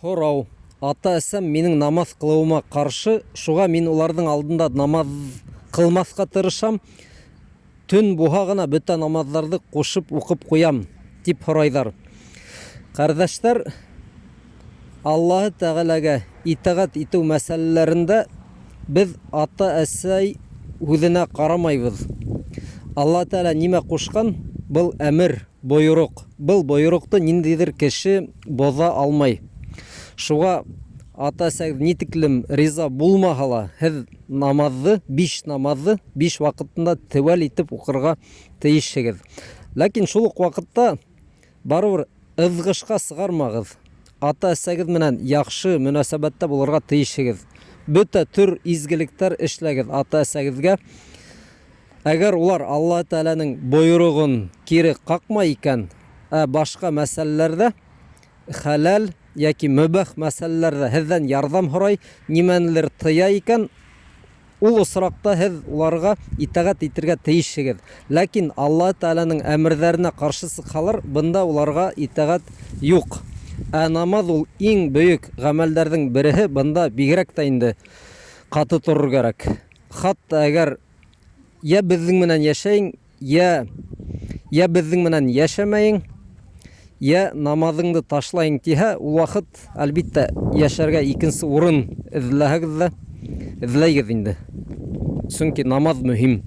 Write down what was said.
һорау. Ата-әсәм минең намаз кылуыма каршы, шуға мин уларның алдында намаз кылмаска тырышам. Төн буһа гына бөтә намазларны кушып укып куям, дип һорайҙар. Ҡәрҙәштәр, Аллаһы Тәғәләгә итәғәт итеү мәсьәләләрендә без ата-әсәй һүҙенә ҡарамайбыҙ. Алла Тәғәлә нимә ҡушҡан? Был әмер, бойороҡ. Был бойороҡто ниндәйҙер кеше боҙа алмай. Шуға ата-әсәгеҙ ни тиклем риза булмаһа ла, һеҙ намаҙҙы, 5 намаҙҙы 5 ваҡытында теүәл итеп уҡырға тейешһегеҙ. Ләкин шул уҡ ваҡытта барыбер ыҙғышҡа сығармағыҙ. Ата-әсәгеҙ менән яҡшы мөнәсәбәттә булырға тейешһегеҙ. Бөтә төр изгелектәр эшләгеҙ ата-әсәгеҙгә. Әгәр улар Алла Тәғәләнең бойороғон кире ҡаҡмай икән, башҡа мәсьәләләрҙә, хәләл яки мөбәх мәсьәләләрҙә һеҙҙән ярҙам һорай, нимәнелер тыя икән, ул осраҡта һеҙ уларға итәғәт итергә тейешһегеҙ. Ләкин Алла Тәғәләнең әмерҙәренә ҡаршы сыҡһалар, бында уларға итәғәт юҡ. Намаҙ ул иң бөйөк ғәмәлдәрҙең береһе, бында бигерәк тә инде ҡаты торор кәрәк. Хатта әгәр йә беҙҙең менән йәшәйең, йә беҙҙең менән йәшәмәйең, йә намаҙыңды ташлайың тиһә, ул ваҡыт, әлбиттә, йәшәргә икенсе урын эҙләһәгеҙ ҙә, эҙләйгеҙ инде. Сөнки намаҙ мөһим.